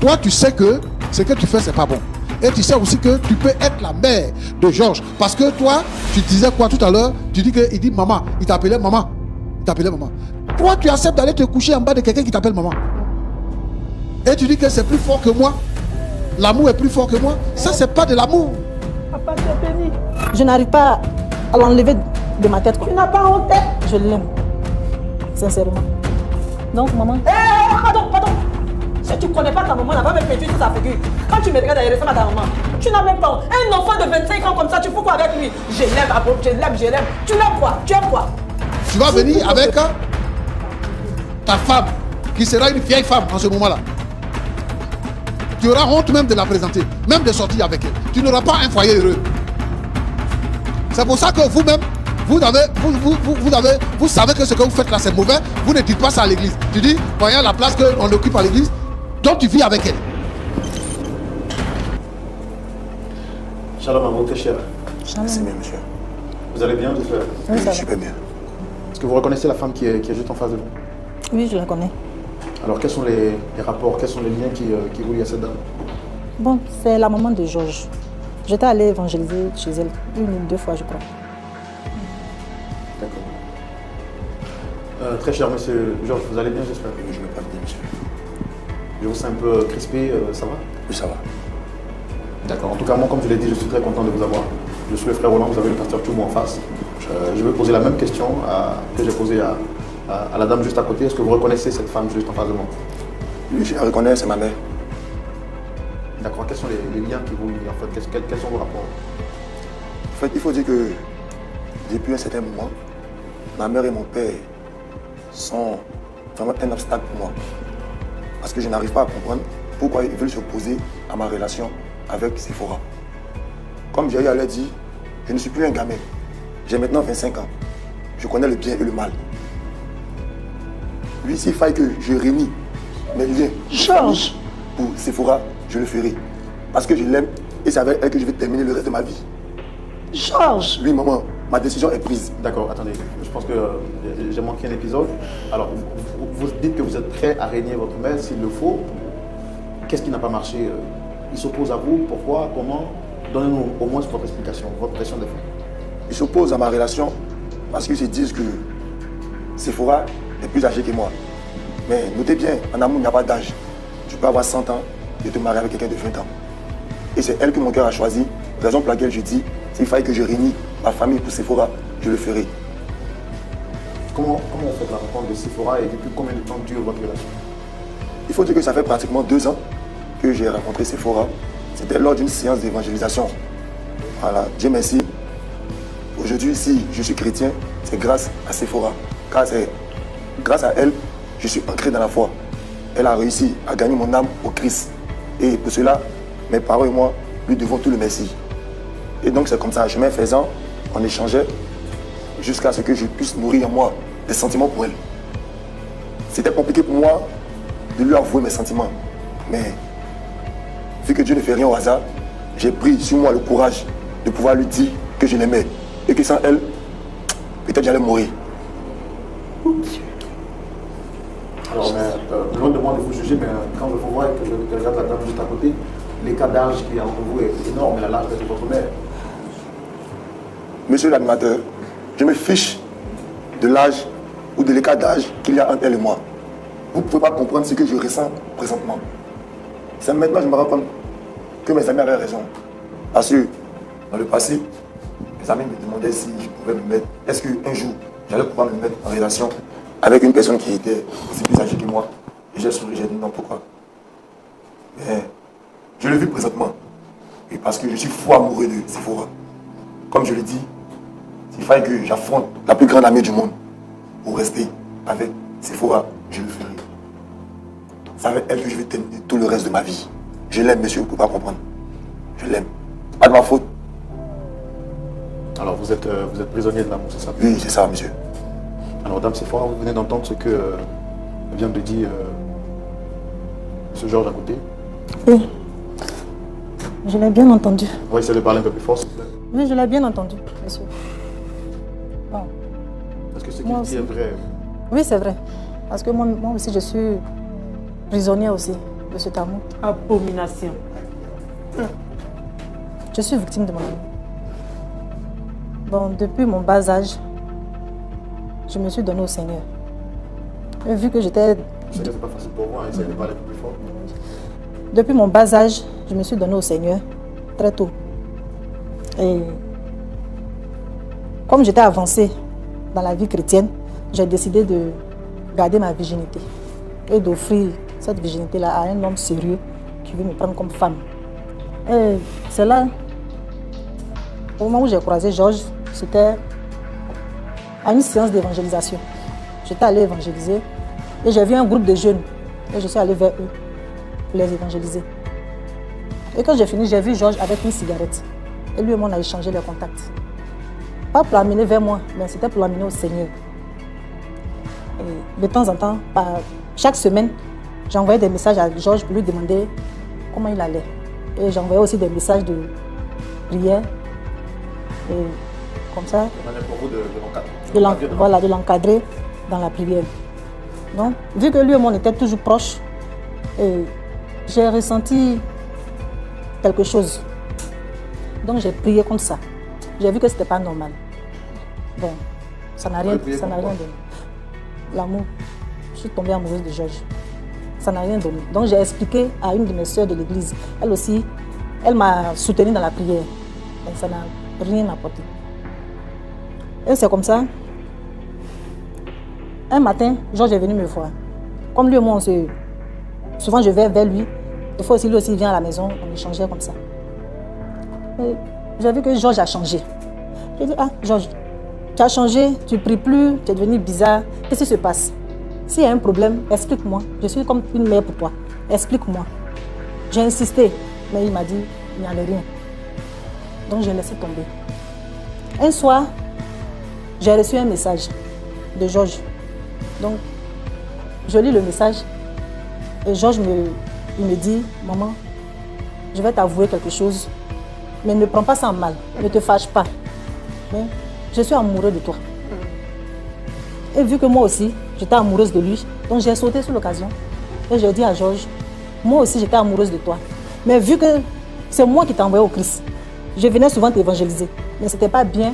Toi, tu sais que ce que tu fais, c'est pas bon. Et tu sais aussi que tu peux être la mère de Georges. Parce que toi, tu disais quoi tout à l'heure? Tu dis qu'il dit maman. Il t'appelait maman. Il t'appelait maman. Toi, tu acceptes d'aller te coucher en bas de quelqu'un qui t'appelle maman. Et tu dis que c'est plus fort que moi. L'amour est plus fort que moi. Ça, c'est pas de l'amour. Papa, tu es béni. Je n'arrive pas à l'enlever de ma tête. Tu n'as pas honte. Je l'aime. Sincèrement. Donc, maman. Pardon. Si tu ne connais pas ta maman, elle va me péter sur sa figure. Quand tu me regardes, elle ressemble à ta maman. Tu n'as même pas. Un enfant de 25 ans comme ça, tu fous quoi avec lui? Je l'aime. Tu l'aimes quoi? Tu aimes quoi? Tu vas venir avec ta femme, qui sera une vieille femme en ce moment-là. Tu auras honte même de la présenter, même de sortir avec elle. Tu n'auras pas un foyer heureux. C'est pour ça que vous-même, vous savez que ce que vous faites là, c'est mauvais. Vous ne dites pas ça à l'église. Tu dis, voyons la place qu'on occupe à l'église, donc tu vis avec elle. Shalom à votre chère. C'est bien, monsieur. Vous allez bien, j'espère? Oui, ça va. Super bien. Est-ce que vous reconnaissez la femme qui est juste en face de vous? Oui, je la connais. Alors, quels sont les rapports, quels sont les liens qui vous lient à cette dame? Bon, c'est la maman de Georges. J'étais allée évangéliser chez elle 1 ou 2 fois, je crois. D'accord. Très cher monsieur Georges, vous allez bien, j'espère? Oui, je ne vais pas bien, monsieur. Je vous sens un peu crispé, ça va? Oui, ça va. D'accord. En tout cas, moi, comme je l'ai dit, je suis très content de vous avoir. Je suis le frère Roland, vous avez le pasteur Toumou en face. Je vais poser la même question que j'ai posée à la dame juste à côté. Est-ce que vous reconnaissez cette femme juste en face de moi? Oui, je la reconnais, c'est ma mère. D'accord. Quels sont les liens qui vous lient en fait? Quels sont vos rapports? En fait, il faut dire que depuis un certain moment, ma mère et mon père sont vraiment un obstacle pour moi. Parce que je n'arrive pas à comprendre pourquoi ils veulent s'opposer à ma relation avec Sephora. Comme j'ai eu à leur dire, je ne suis plus un gamin. J'ai maintenant 25 ans. Je connais le bien et le mal. Lui, s'il faille que je réunis mes liens Georges. pour Sephora, je le ferai. Parce que je l'aime et c'est avec elle que je vais terminer le reste de ma vie. Georges. Oui, maman, ma décision est prise. D'accord, attendez. Je pense que j'ai manqué un épisode. Alors, vous dites que vous êtes prêt à régner votre mère s'il le faut. Qu'est-ce qui n'a pas marché? Il s'oppose à vous. Pourquoi? Comment? Donnez-nous au moins votre explication, votre version des faits. Ils s'opposent à ma relation parce qu'ils se disent que Sephora est plus âgée que moi. Mais notez bien, en amour, il n'y a pas d'âge. Tu peux avoir 100 ans et te marier avec quelqu'un de 20 ans. Et c'est elle que mon cœur a choisi, raison pour laquelle je dis, s'il fallait que je réunis ma famille pour Sephora, je le ferai. Comment vous faites la rencontre de Sephora et depuis combien de temps dure votre relation? Il faut dire que ça fait pratiquement 2 ans que j'ai rencontré Sephora. C'était lors d'une séance d'évangélisation. Voilà, Dieu merci. Aujourd'hui, si je suis chrétien, c'est grâce à Sephora. Car c'est grâce à elle, je suis ancré dans la foi. Elle a réussi à gagner mon âme au Christ. Et pour cela, mes parents et moi lui devons tout le merci. Et donc c'est comme ça, chemin faisant, on échangeait jusqu'à ce que je puisse nourrir en moi des sentiments pour elle. C'était compliqué pour moi de lui avouer mes sentiments. Mais vu que Dieu ne fait rien au hasard, j'ai pris sur moi le courage de pouvoir lui dire que je l'aimais. Et que sans elle, peut-être j'allais mourir. Alors, loin de moi de vous juger, mais quand je vous vois et que je regarde la dame juste à côté, l'écart d'âge qui est entre vous est énorme, elle a l'âge de votre mère. Monsieur l'animateur, je me fiche de l'âge ou de l'écart d'âge qu'il y a entre elle et moi. Vous ne pouvez pas comprendre ce que je ressens présentement. C'est maintenant que je me rends compte que mes amis avaient raison. Parce que dans le passé, mes amis me demandaient si je pouvais me mettre, est-ce qu'un jour j'allais pouvoir me mettre en relation avec une personne qui était aussi plus âgée que moi. Et j'ai souri, j'ai dit non, pourquoi? Mais je le vis présentement. Et parce que je suis fou amoureux de Sephora. Comme je l'ai dit, s'il fallait que j'affronte la plus grande amie du monde pour rester avec Sephora, je le ferai. C'est avec elle que je vais terminer tout le reste de ma vie. Je l'aime, monsieur, vous ne pouvez pas comprendre. Je l'aime. Pas de ma faute. Alors vous êtes prisonnier de l'amour, c'est ça? Oui, c'est ça, monsieur. Alors Dame Sephora, vous venez d'entendre ce que vient de dire ce Georges à côté. Oui. Je l'ai bien entendu. On va essayer de parler un peu plus fort, s'il vous plaît. Oui, je l'ai bien entendu, monsieur. Bon. Est-ce que ce Moi qu'il dit aussi. est vrai? Oui, c'est vrai. Parce que moi aussi, je suis prisonnière aussi. de cet amour. Abomination. Je suis victime de mon amour. Bon, depuis mon bas âge, je me suis donnée au Seigneur. Et vu que j'étais... C'est pas facile pour moi, essayez de parler plus fort. Depuis mon bas âge, je me suis donnée au Seigneur très tôt. Et comme j'étais avancée dans la vie chrétienne, j'ai décidé de garder ma virginité et d'offrir cette virginité-là à un homme sérieux qui veut me prendre comme femme. Et c'est là, au moment où j'ai croisé Georges, c'était à une séance d'évangélisation. J'étais allée évangéliser et j'ai vu un groupe de jeunes et je suis allée vers eux pour les évangéliser. Et quand j'ai fini, j'ai vu Georges avec une cigarette. Et lui et moi, on a échangé les contacts. Pas pour l'amener vers moi, mais c'était pour l'amener au Seigneur. Et de temps en temps, chaque semaine, j'envoyais des messages à Georges pour lui demander comment il allait. Et j'envoyais aussi des messages de prière. Et comme ça, de l'encadrer dans la prière. Donc, vu que lui et moi, on était toujours proches, j'ai ressenti quelque chose. Donc, j'ai prié contre ça. J'ai vu que ce n'était pas normal. Bon, ça n'a rien donné. L'amour, je suis tombée amoureuse de Georges. Ça n'a rien donné. Donc, j'ai expliqué à une de mes sœurs de l'église. Elle aussi, elle m'a soutenue dans la prière. Et ça n'a rien apporté. Et c'est comme ça. Un matin, Georges est venu me voir. Comme lui et moi, souvent je vais vers lui. Des fois aussi, lui aussi, il vient à la maison, on échangeait comme ça. J'ai vu que Georges a changé. J'ai dit, ah, Georges, tu as changé, tu ne pries plus, tu es devenu bizarre. Qu'est-ce qui se passe? S'il y a un problème, explique-moi. Je suis comme une mère pour toi. Explique-moi. J'ai insisté, mais il m'a dit, il n'y avait rien. Donc, j'ai laissé tomber. Un soir, j'ai reçu un message de Georges. Donc, je lis le message et Georges me dit, maman, je vais t'avouer quelque chose, mais ne prends pas ça en mal, ne te fâche pas. Mais je suis amoureux de toi. Et vu que moi aussi, j'étais amoureuse de lui, donc j'ai sauté sur l'occasion et j'ai dit à Georges, moi aussi j'étais amoureuse de toi. Mais vu que c'est moi qui t'ai envoyé au Christ, je venais souvent t'évangéliser, mais ce n'était pas bien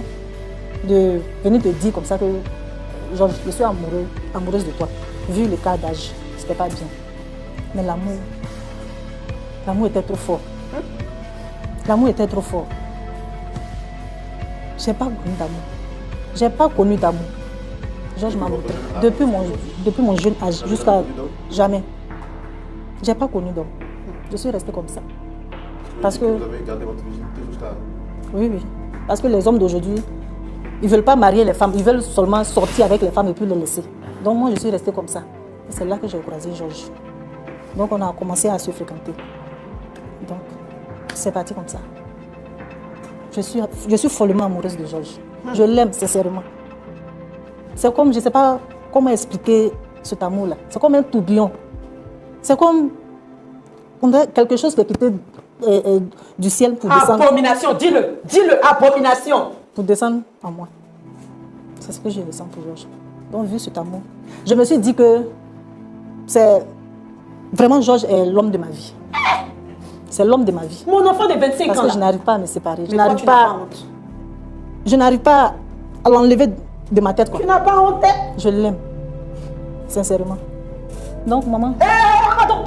de venir te dire comme ça que Georges, je suis amoureuse de toi. Vu le cas d'âge, ce n'était pas bien. Mais l'amour était trop fort. L'amour était trop fort. Je n'ai pas connu d'amour. Je n'ai pas connu d'amour. Georges m'a montré. Depuis mon jeune âge jusqu'à jamais. Je n'ai pas connu d'homme. Je suis restée comme ça. Parce que... Vous avez gardé votre virginité jusqu'à... Oui. Parce que les hommes d'aujourd'hui, ils ne veulent pas marier les femmes. Ils veulent seulement sortir avec les femmes et puis les laisser. Donc moi, je suis restée comme ça. Et c'est là que j'ai croisé Georges. Donc on a commencé à se fréquenter. Donc c'est parti comme ça. Je suis follement amoureuse de Georges. Je l'aime sincèrement. C'est comme, je ne sais pas comment expliquer cet amour-là. C'est comme un tourbillon. C'est comme quelque chose qui est quitté du ciel pour descendre. Abomination, dis-le, abomination. Pour descendre en moi. C'est ce que je ressens pour Georges. Donc, vu cet amour, je me suis dit que c'est vraiment Georges est l'homme de ma vie. C'est l'homme de ma vie. Mon enfant de 25 ans. Parce que je n'arrive pas à me séparer. Je n'arrive pas à l'enlever de ma tête. Quoi. Tu n'as pas honte? Je l'aime. Sincèrement. Donc, maman. Pardon.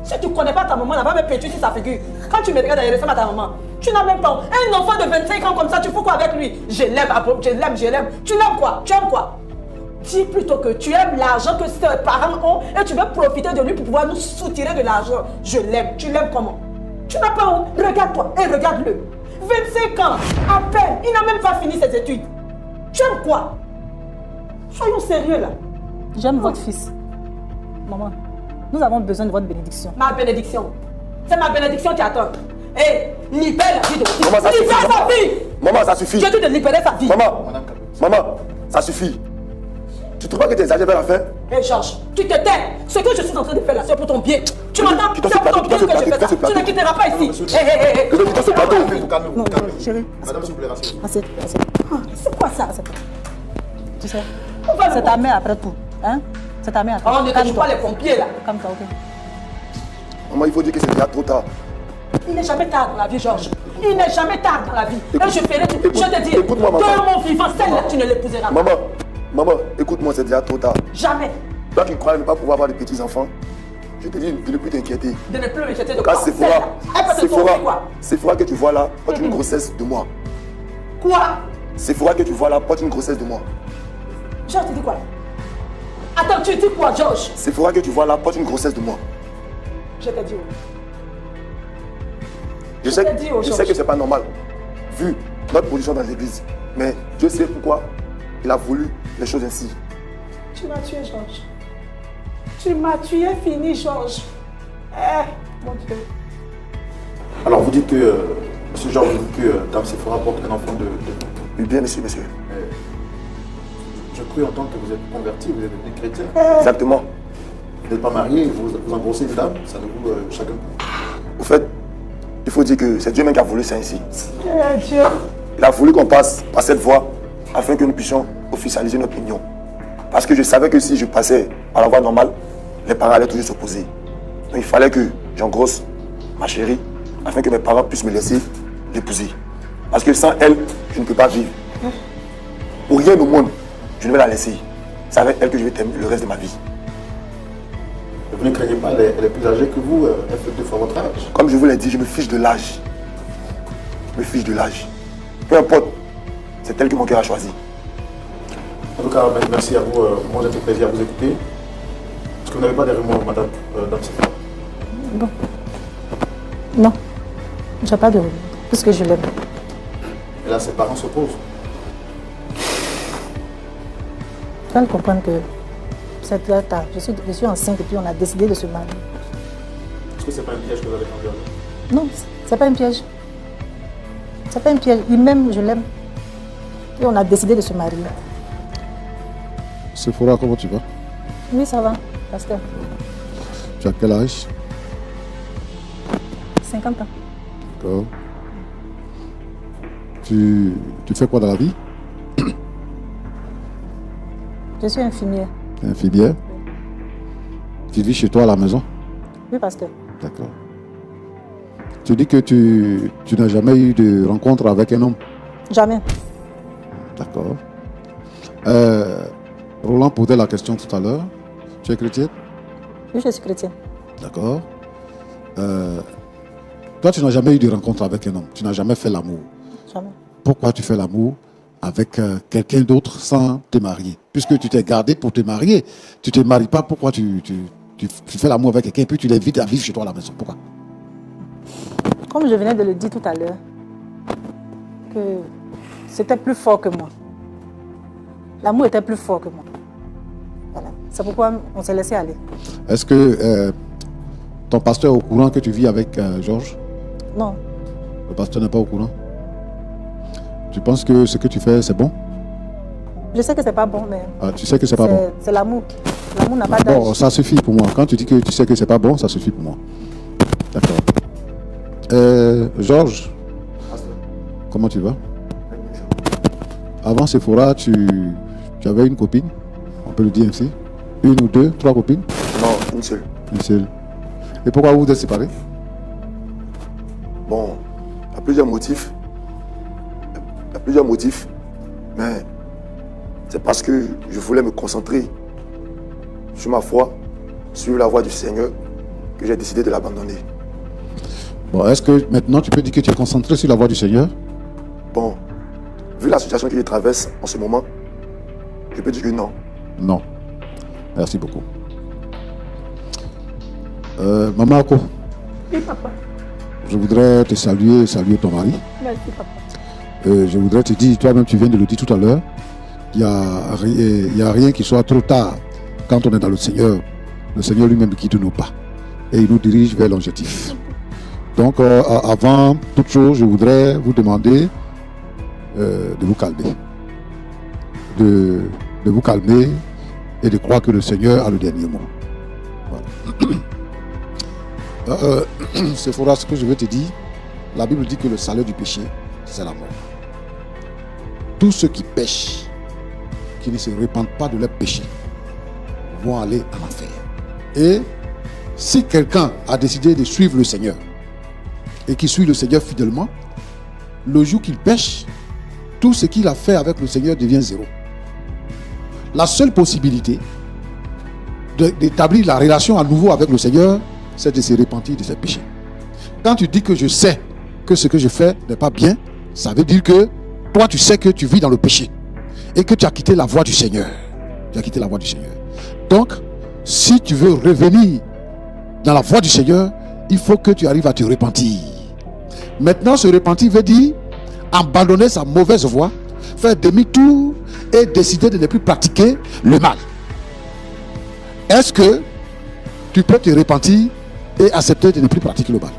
Si tu ne connais pas ta maman, elle va me péter sur sa figure. Quand tu me regardes, elle ressemble à ta maman. Tu n'as même pas. Un enfant de 25 ans comme ça, tu fais quoi avec lui? Je l'aime. Tu l'aimes quoi? Tu aimes quoi? Dis plutôt que tu aimes l'argent que ses parents ont et tu veux profiter de lui pour pouvoir nous soutirer de l'argent. Je l'aime. Tu l'aimes comment? Tu n'as pas honte? Regarde-toi et regarde-le. 25 ans, à peine. Il n'a même pas fini ses études. Tu aimes quoi? Soyons sérieux là. J'aime votre fils. Maman, nous avons besoin de votre bénédiction. Ma bénédiction. C'est ma bénédiction qui attend. Hé, libère la vie de fils. Maman, ça suffit. Libère sa vie. Maman, ça suffit. Je dis de libérer sa vie. Maman, ça suffit. Tu trouves pas que tu exagères la fin? Hé Georges, tu te tais. Ce que je suis en train de faire là, c'est pour ton bien. Tu m'entends? C'est pour ton bien que je fais ça. Tu ne quitteras pas ici. Hé. Non, chérie. Madame, s'il vous plaît, rasseyez-vous. Assieds. C'est quoi ça? Tu sais, c'est ta mère après tout. Hein? C'est ta mère après tout. On ne touche pas les pompiers là. Calme-toi, ok? Maman, il faut dire que c'est déjà trop tard. Il n'est jamais tard dans la vie, Georges. Il n'est jamais tard dans la vie. Et je ferai tout. Je te dis, écoute-moi, maman. de mon vivant, celle-là, tu ne l'épouseras pas. Maman, écoute-moi, c'est déjà trop tard. Jamais. Toi qui crois ne pas pouvoir avoir de petits-enfants, je te dis de ne plus t'inquiéter. De ne plus m'inquiéter de Car quoi? Sephora que tu vois là porte une grossesse de moi. Quoi? Sephora que tu vois là porte une grossesse de moi. Georges, tu dis quoi? Attends, tu dis quoi, Georges? Sephora que tu vois là porte une grossesse de moi. Je t'ai dit où? Je sais que c'est pas normal, vu notre position dans l'église. Mais Dieu sait pourquoi il a voulu les choses ainsi. Tu m'as tué, Georges. Tu m'as tué, fini, Georges. Mon Dieu. Alors vous dites que, M. Georges, vous dites que Dame Sephora porte un enfant de... Oui, bien, monsieur. Je crois entendre que vous êtes converti, vous êtes devenu chrétien. Exactement. Vous n'êtes pas marié, vous engrossez une dame, ça nous vous chacun. Au fait, il faut dire que c'est Dieu même qui a voulu ça ainsi. Dieu. Il a voulu qu'on passe par cette voie afin que nous puissions officialiser notre union. Parce que je savais que si je passais par la voie normale, les parents allaient toujours s'opposer. Donc il fallait que j'engrosse ma chérie afin que mes parents puissent me laisser l'épouser. Parce que sans elle, je ne peux pas vivre. Pour rien au monde, je ne vais la laisser. C'est avec elle que je vais terminer le reste de ma vie. Vous ne craignez pas, elle est plus âgée que vous, elle fait 2 fois votre âge. Comme je vous l'ai dit, je me fiche de l'âge. Je me fiche de l'âge. Peu importe, c'est elle que mon cœur a choisi. En tout cas, merci à vous. Moi, j'ai tout plaisir à vous écouter. Est-ce que vous n'avez pas des remords, madame Dame Sephora? Bon. Non. Je n'ai pas de remords. Puisque je l'aime. Et là, ses parents s'opposent. Tu dois comprendre que c'est très tard. Je suis enceinte et puis on a décidé de se marier. Est-ce que ce n'est pas un piège que vous avez tendu à lui? Non, c'est pas un piège. C'est pas un piège. Il m'aime, je l'aime. Et on a décidé de se marier. Sephora, comment tu vas? Oui, ça va, pasteur. Tu as quel âge? 50 ans. D'accord. Tu fais quoi dans la vie? Je suis infirmière. Infirmière? Tu vis chez toi à la maison? Oui, pasteur. D'accord. Tu dis que tu n'as jamais eu de rencontre avec un homme? Jamais. D'accord. Roland posait la question tout à l'heure. Tu es chrétienne? Oui, je suis chrétienne. D'accord. Toi, tu n'as jamais eu de rencontre avec un homme. Tu n'as jamais fait l'amour. Jamais. Pourquoi tu fais l'amour avec quelqu'un d'autre sans te marier? Puisque tu t'es gardé pour te marier. Tu ne te maries pas. Pourquoi tu fais l'amour avec quelqu'un et puis tu l'invites à vivre chez toi à la maison? Pourquoi? Comme je venais de le dire tout à l'heure, que c'était plus fort que moi. L'amour était plus fort que moi. Voilà. C'est pourquoi on s'est laissé aller. Est-ce que ton pasteur est au courant que tu vis avec Georges? Non. Le pasteur n'est pas au courant? Tu penses que ce que tu fais, c'est bon? Je sais que c'est pas bon, mais... Ah, tu sais que c'est pas bon? C'est l'amour. L'amour n'a pas d'âge. Bon, ça suffit pour moi. Quand tu dis que tu sais que c'est pas bon, ça suffit pour moi. D'accord. Georges, comment tu vas? Avant Sephora, tu avais une copine? On peut le dire ainsi? 1 ou 2, 3 copines? Non, une seule. Une seule. Et pourquoi vous vous êtes séparés? Bon, il y a plusieurs motifs. Mais c'est parce que je voulais me concentrer sur ma foi, sur la voie du Seigneur, que j'ai décidé de l'abandonner. Bon, est-ce que maintenant tu peux dire que tu es concentré sur la voie du Seigneur? Bon, vu la situation que je traverse en ce moment, je peux dire que non. Non. Merci beaucoup. Maman Ako. Oui, papa. Je voudrais te saluer et saluer ton mari. Merci, papa. Je voudrais te dire, toi-même tu viens de le dire tout à l'heure, il n'y a rien qui soit trop tard quand on est dans le Seigneur. Le Seigneur lui-même guide nos pas et il nous dirige vers l'objectif. Donc avant toute chose, je voudrais vous demander de vous calmer. De vous calmer et de croire que le Seigneur a le dernier mot. Voilà. Sephora, ce que je veux te dire, la Bible dit que le salaire du péché, c'est la mort. Tous ceux qui pêchent, qui ne se repentent pas de leur péché, vont aller en enfer. Et Si quelqu'un a décidé de suivre le Seigneur et qui suit le Seigneur fidèlement, le jour qu'il pêche, tout ce qu'il a fait avec le Seigneur devient zéro. La seule possibilité d'établir la relation à nouveau avec le Seigneur, c'est de se repentir de ses péchés. Quand tu dis que je sais que ce que je fais n'est pas bien, ça veut dire que toi tu sais que tu vis dans le péché et que tu as quitté la voie du Seigneur. Tu as quitté la voie du Seigneur. Donc, si tu veux revenir dans la voie du Seigneur, il faut que tu arrives à te repentir. Maintenant, se repentir veut dire abandonner sa mauvaise voie, faire demi-tour et décider de ne plus pratiquer le mal. Est-ce que tu peux te repentir et accepter de ne plus pratiquer le mal?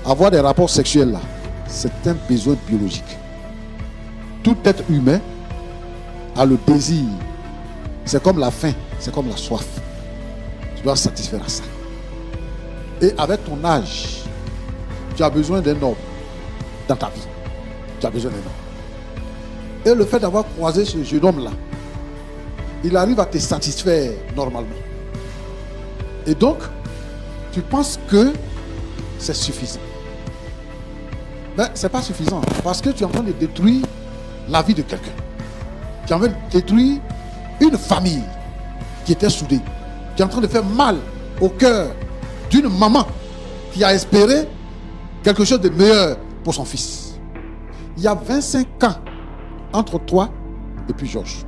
Avoir des rapports sexuels là, c'est un besoin biologique. Tout être humain a le désir. C'est comme la faim, c'est comme la soif. Tu dois satisfaire à ça. Et avec ton âge, tu as besoin d'un homme dans ta vie. Tu as besoin d'un homme. Et le fait d'avoir croisé ce jeune homme-là, il arrive à te satisfaire normalement. Et donc, tu penses que c'est suffisant. Mais ce n'est pas suffisant parce que tu es en train de détruire la vie de quelqu'un. Tu es en train de détruire une famille qui était soudée. Tu es en train de faire mal au cœur d'une maman qui a espéré quelque chose de meilleur pour son fils. Il y a 25 ans entre toi et puis Georges.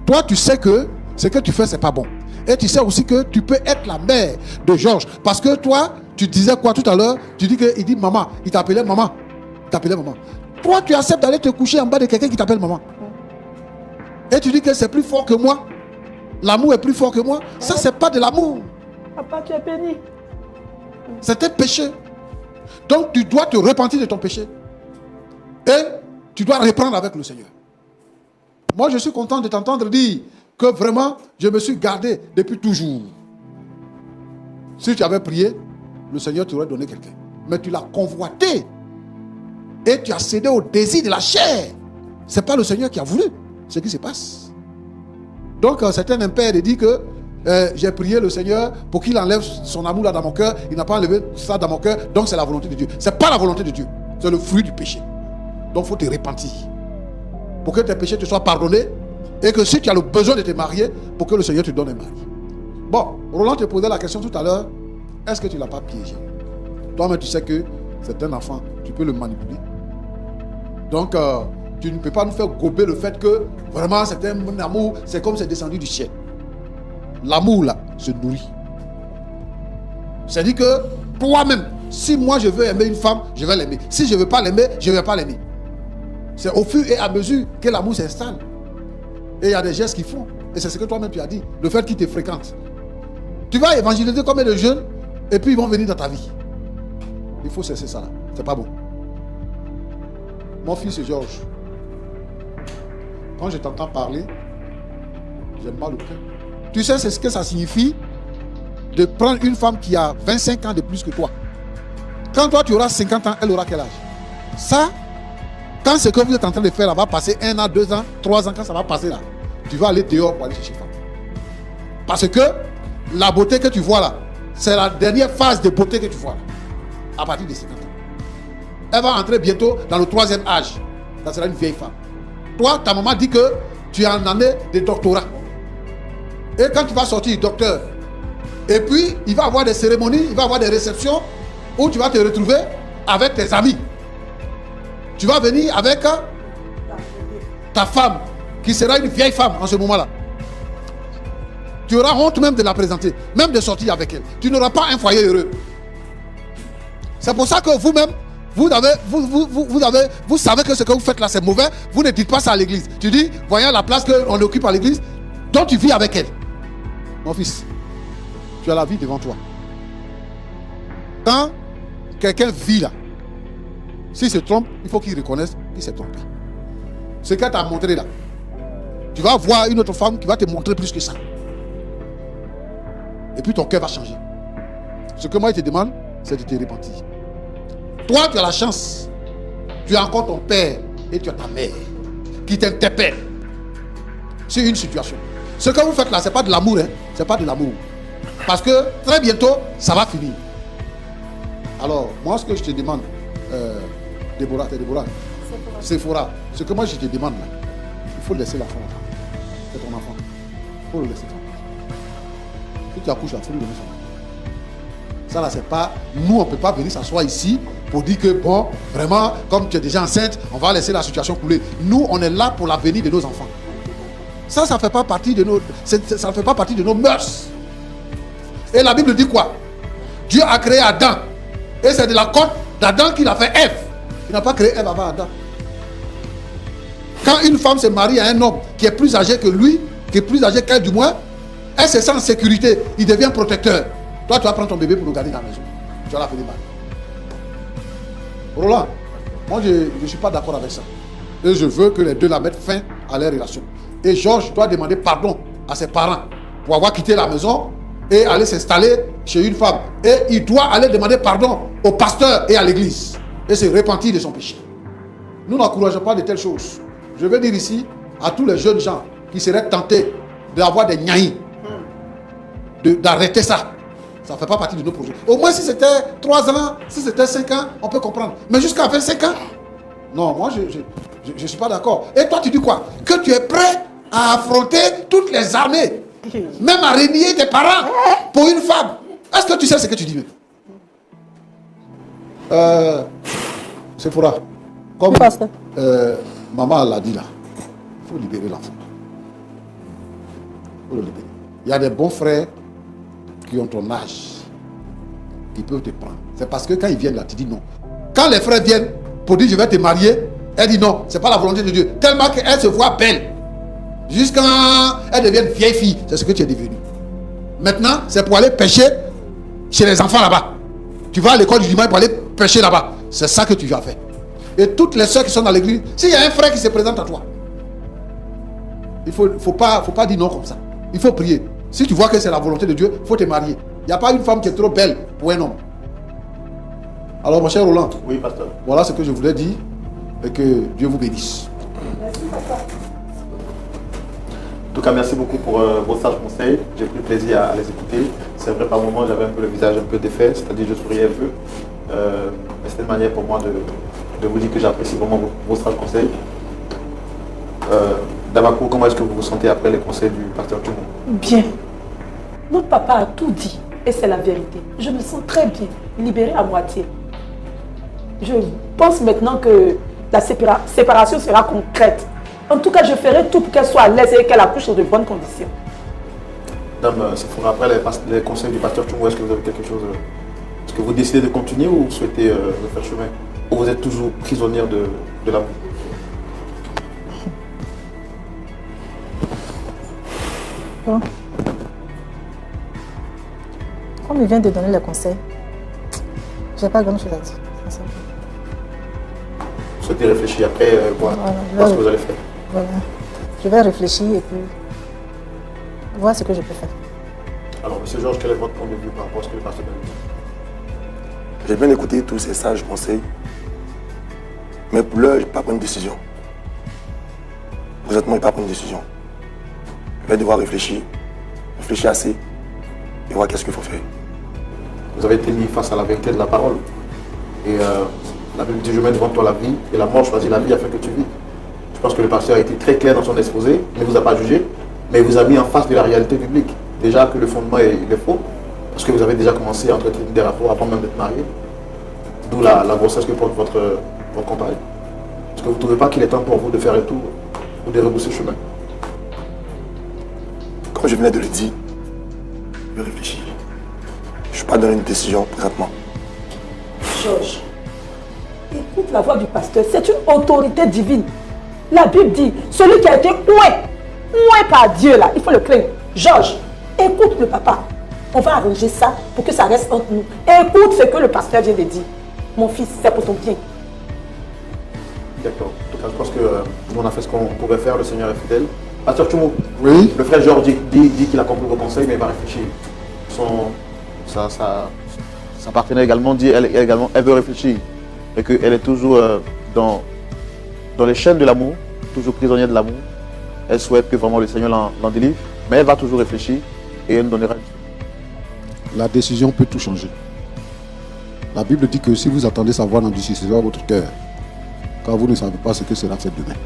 Toi, tu sais que ce que tu fais, c'est pas bon. Et tu sais aussi que tu peux être la mère de Georges. Parce que toi, tu disais quoi tout à l'heure? Tu dis qu'il dit maman. Il t'appelait maman. Il t'appelait maman. Toi, tu acceptes d'aller te coucher en bas de quelqu'un qui t'appelle maman. Et tu dis que c'est plus fort que moi. L'amour est plus fort que moi. Ça, c'est pas de l'amour. Papa, tu es béni. C'est un péché. Donc, tu dois te repentir de ton péché. Et tu dois reprendre avec le Seigneur. Moi, je suis content de t'entendre dire que vraiment, je me suis gardé depuis toujours. Si tu avais prié, le Seigneur t'aurait donné quelqu'un. Mais tu l'as convoité. Et tu as cédé au désir de la chair. Ce n'est pas le Seigneur qui a voulu ce qui se passe. Donc, c'est un impère de dire que j'ai prié le Seigneur pour qu'il enlève son amour là dans mon cœur. Il n'a pas enlevé ça dans mon cœur. Donc, c'est la volonté de Dieu. Ce n'est pas la volonté de Dieu. C'est le fruit du péché. Donc, il faut te repentir. Pour que tes péchés te soient pardonnés. Et que si tu as le besoin de te marier, pour que le Seigneur te donne un mari. Bon, Roland te posait la question tout à l'heure. Est-ce que tu ne l'as pas piégé? Toi-même, tu sais que c'est un enfant. Tu peux le manipuler. Donc, tu ne peux pas nous faire gober le fait que vraiment c'est un amour, c'est comme c'est descendu du ciel. L'amour là se nourrit. C'est-à-dire que toi-même, si moi je veux aimer une femme, je vais l'aimer. Si je ne veux pas l'aimer, je ne vais pas l'aimer. C'est au fur et à mesure que l'amour s'installe. Et il y a des gestes qu'ils font. Et c'est ce que toi-même tu as dit. Le fait qu'ils te fréquentent. Tu vas évangéliser combien de jeunes et puis ils vont venir dans ta vie. Il faut cesser ça là. C'est pas bon. Mon fils Georges, quand je t'entends parler, j'ai mal au cœur. Tu sais ce que ça signifie de prendre une femme qui a 25 ans de plus que toi. Quand toi tu auras 50 ans, elle aura quel âge? Ça, quand ce que vous êtes en train de faire là va passer 1 an, 2 ans, 3 ans, quand ça va passer là, tu vas aller dehors pour aller chercher femme. Parce que la beauté que tu vois là, c'est la dernière phase de beauté que tu vois là, à partir de 50 ans. Elle va entrer bientôt dans le 3e âge. Ça sera une vieille femme. Toi, ta maman dit que tu es en année de doctorat. Et quand tu vas sortir docteur, et puis il va y avoir des cérémonies, il va y avoir des réceptions où tu vas te retrouver avec tes amis. Tu vas venir avec ta femme, qui sera une vieille femme en ce moment-là. Tu auras honte même de la présenter, même de sortir avec elle. Tu n'auras pas un foyer heureux. C'est pour ça que vous-même, vous savez que ce que vous faites là, c'est mauvais. Vous ne dites pas ça à l'église. Tu dis, voyant la place qu'on occupe à l'église, donc tu vis avec elle. Mon fils, tu as la vie devant toi. Quand quelqu'un vit là, s'il se trompe, il faut qu'il reconnaisse qu'il s'est trompé. Ce qu'elle t'a montré là, tu vas voir une autre femme qui va te montrer plus que ça. Et puis ton cœur va changer. Ce que moi je te demande, c'est de te repentir. Toi, tu as la chance. Tu as encore ton père et tu as ta mère qui t'interpellent. sur une situation. Ce que vous faites là, ce n'est pas de l'amour, hein? Ce n'est pas de l'amour. Parce que très bientôt, ça va finir. Alors, moi, ce que je te demande, Déborah, c'est Déborah, Sephora, ce que moi je te demande là, il faut laisser l'enfant là. C'est ton enfant. Il faut le laisser tranquille. Si tu accouches là, il faut lui donner son enfant. Ça là, c'est pas. Nous, on ne peut pas venir s'asseoir ici pour dire que bon, vraiment, comme tu es déjà enceinte, on va laisser la situation couler. Nous, on est là pour l'avenir de nos enfants. Ça ne fait pas partie de nos. Ça ne fait pas partie de nos mœurs. Et la Bible dit quoi? Dieu a créé Adam. Et c'est de la côte d'Adam qu'il a fait Ève. Il n'a pas créé Ève avant Adam. Quand une femme se marie à un homme qui est plus âgé que lui, qui est plus âgé qu'elle du moins, elle se sent en sécurité, il devient protecteur. Toi, tu vas prendre ton bébé pour le garder dans la maison. Tu vas la faire mal. Roland, moi je ne suis pas d'accord avec ça. Et je veux que les deux la mettent fin à leur relation. Et Georges doit demander pardon à ses parents pour avoir quitté la maison et aller s'installer chez une femme. Et il doit aller demander pardon au pasteur et à l'église. Et se repentir de son péché. Nous n'encourageons pas de telles choses. Je veux dire ici à tous les jeunes gens qui seraient tentés d'avoir des gnaillis, d'arrêter ça. Ça ne fait pas partie de nos projets. Au moins si c'était 3 ans, si c'était 5 ans, on peut comprendre. Mais jusqu'à 25 ans, non, moi je ne suis pas d'accord. Et toi tu dis quoi? Que tu es prêt à affronter toutes les armées, même à renier tes parents pour une femme. Est-ce que tu sais ce que tu dis? C'est pour là. Comme maman l'a dit là, il faut libérer l'enfant. Il faut le libérer. Il y a des bons frères qui ont ton âge, qui peuvent te prendre. C'est parce que quand ils viennent là, tu dis non. Quand les frères viennent pour dire je vais te marier, elle dit non, c'est pas la volonté de Dieu. Tellement qu'elle se voit belle. Jusqu'à elle devienne vieille fille, c'est ce que tu es devenu. Maintenant, c'est pour aller pêcher chez les enfants là-bas. Tu vas à l'école du dimanche pour aller pêcher là-bas. C'est ça que tu vas faire. Et toutes les soeurs qui sont dans l'église, s'il y a un frère qui se présente à toi, il ne faut pas dire non comme ça. Il faut prier. Si tu vois que c'est la volonté de Dieu, il faut te marier. Il n'y a pas une femme qui est trop belle pour un homme. Alors mon cher Roland, oui, pasteur. Voilà ce que je voulais dire et que Dieu vous bénisse. Merci, papa. En tout cas, merci beaucoup pour vos sages conseils. J'ai pris plaisir à les écouter. C'est vrai, par moments, j'avais un peu le visage un peu défait, c'est-à-dire je souriais un peu. Mais c'était une manière pour moi de vous dire que j'apprécie vraiment vos sages conseils. Damakou, comment est-ce que vous vous sentez après les conseils du pasteur Tchoumou? Bien. Notre papa a tout dit et c'est la vérité. Je me sens très bien, libérée à moitié. Je pense maintenant que la séparation sera concrète. En tout cas, je ferai tout pour qu'elle soit à l'aise et qu'elle accouche dans de bonnes conditions. Dame Sephora, après les conseils du pasteur Tchoumou, est-ce que vous avez quelque chose? Est-ce que vous décidez de continuer ou vous souhaitez refaire chemin? Ou vous êtes toujours prisonnière de l'amour? Bon. Comme il vient de donner les conseils, je n'ai pas grand chose à dire. Vous souhaitez réfléchir après, voir ce que vous allez faire? Voilà. Je vais réfléchir et puis voir ce que je peux faire. Alors, M. Georges, quel est votre point de vue par rapport à ce que le pasteur a dit? J'ai bien écouté tous ces sages conseils, mais pour l'heure, je ne vais pas prendre une décision. Honnêtement, je ne vais pas prendre une décision. Je vais devoir réfléchir assez et voir qu'est-ce qu'il faut faire. Vous avez été mis face à la vérité de la parole. Et la Bible dit, je mets devant toi la vie et la mort choisit la vie afin que tu vis. Je pense que le pasteur a été très clair dans son exposé, il ne vous a pas jugé, mais il vous a mis en face de la réalité biblique. Déjà que le fondement est faux, parce que vous avez déjà commencé à entretenir des rapports avant même d'être marié. D'où la grossesse que porte votre compagne. Est-ce que vous ne trouvez pas qu'il est temps pour vous de faire le tour ou de rebousser le chemin? Comme je venais de le dire, je vais réfléchir. Je ne suis pas dans une décision présentement. Georges, écoute la voix du pasteur, c'est une autorité divine. La Bible dit, celui qui a été oué par Dieu là, il faut le craindre. Georges, écoute le papa. On va arranger ça pour que ça reste entre nous. Écoute ce que le pasteur vient de dire. Mon fils, c'est pour ton bien. D'accord. En tout cas, je pense que nous on a fait ce qu'on pouvait faire, le Seigneur est fidèle. Pasteur Tchoumou, Oui. le frère Georges dit qu'il a compris vos conseils, mais il va réfléchir. Sa partenaire également dit elle veut réfléchir. Et qu'elle est toujours dans les chaînes de l'amour, toujours prisonnière de l'amour. Elle souhaite que vraiment le Seigneur l'en délivre, mais elle va toujours réfléchir et elle nous donnera une... La décision peut tout changer. La Bible dit que si vous attendez savoir, n'endurcissez pas votre cœur, car vous ne savez pas ce que sera fait demain.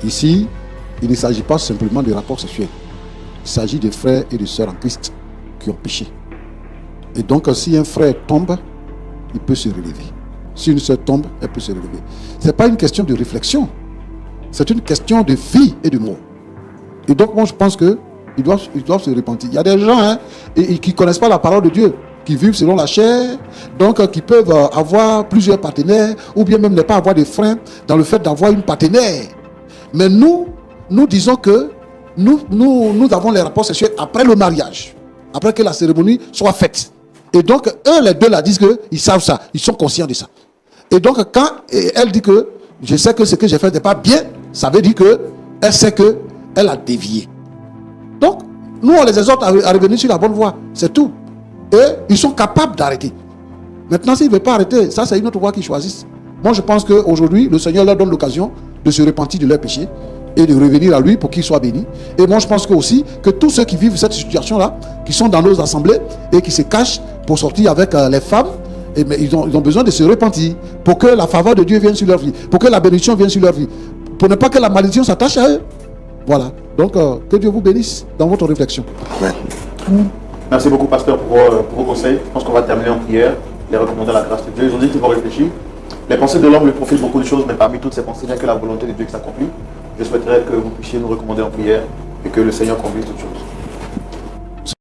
Ici, il ne s'agit pas simplement de rapports sexuels. Il s'agit de frères et de sœurs en Christ qui ont péché. Et donc, si un frère tombe, il peut se relever. Si une sœur tombe, elle peut se relever. Ce n'est pas une question de réflexion. C'est une question de vie et de mort. Et donc, moi, je pense qu'ils doivent se repentir. Il y a des gens qui ne connaissent pas la parole de Dieu, qui vivent selon la chair, donc qui peuvent avoir plusieurs partenaires, ou bien même ne pas avoir de frein dans le fait d'avoir une partenaire. Mais nous disons que nous avons les rapports sexuels après le mariage, après que la cérémonie soit faite. Et donc, eux, les deux, là, disent qu'ils savent ça, ils sont conscients de ça. Et donc, quand elle dit que je sais que ce que j'ai fait n'est pas bien, ça veut dire qu'elle sait qu'elle a dévié. Donc, nous, on les exhorte à revenir sur la bonne voie, c'est tout. Et ils sont capables d'arrêter. Maintenant, s'ils ne veulent pas arrêter, ça, c'est une autre voie qu'ils choisissent. Moi, je pense qu'aujourd'hui, le Seigneur leur donne l'occasion de se repentir de leurs péchés et de revenir à lui pour qu'ils soient bénis. Et moi, je pense aussi que tous ceux qui vivent cette situation-là, qui sont dans nos assemblées et qui se cachent pour sortir avec les femmes, mais ils ont besoin de se repentir pour que la faveur de Dieu vienne sur leur vie, pour que la bénédiction vienne sur leur vie, pour ne pas que la malédiction s'attache à eux. Voilà. Donc, que Dieu vous bénisse dans votre réflexion. Amen. Merci beaucoup, pasteur, pour vos conseils. Je pense qu'on va terminer en prière, les recommander la grâce de Dieu. Ils ont dit qu'ils vont réfléchir. Les pensées de l'homme lui profitent beaucoup de choses, mais parmi toutes ces pensées, il n'y a que la volonté de Dieu qui s'accomplit. Je souhaiterais que vous puissiez nous recommander en prière et que le Seigneur conduise toutes choses.